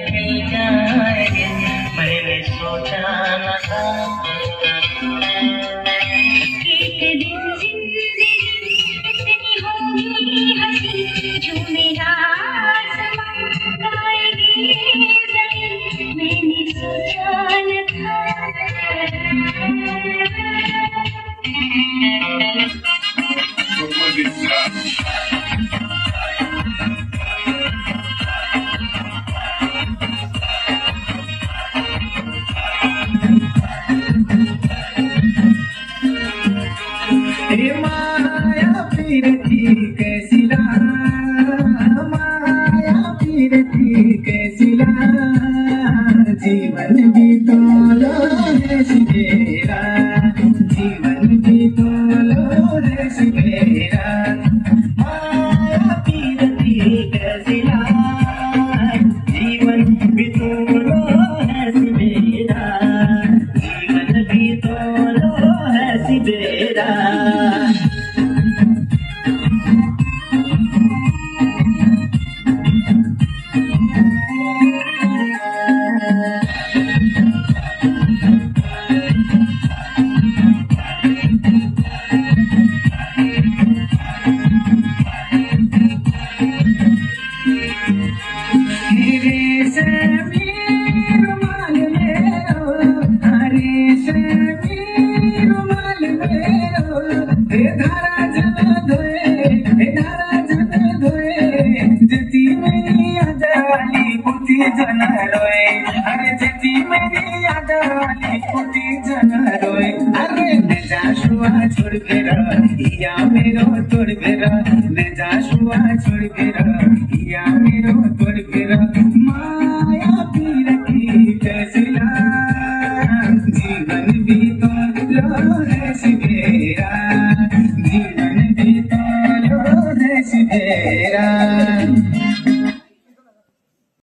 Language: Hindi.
खिल जाएंगे, मैंने सोचा न था। एक दिन जिंदगी इतनी होगी हंसी, जो मेरा आसमां गाएगी ज़मीं, मैंने सोचा न था। माया फिरती कैसी माया फिरती कैसी जीवन भी तो लो है सिकेरा, जीवन भी तो लो है सिकेरा। माया फिरती कैसी जीवन भी तो लो है सिकेरा, जीवन भी तो लो है सिकेरा। अरे जती मेरी याद वाली पुटी जन रोए, अरे न जाशुआ छोड़ के या मेरो तोड़ के न जाशुआ छोड़ के या मेरो तोड़ के माया पीरती कैसिला, जीवन भी तो लो है सिकेरा, जीवन भी तो लो है सिकेरा।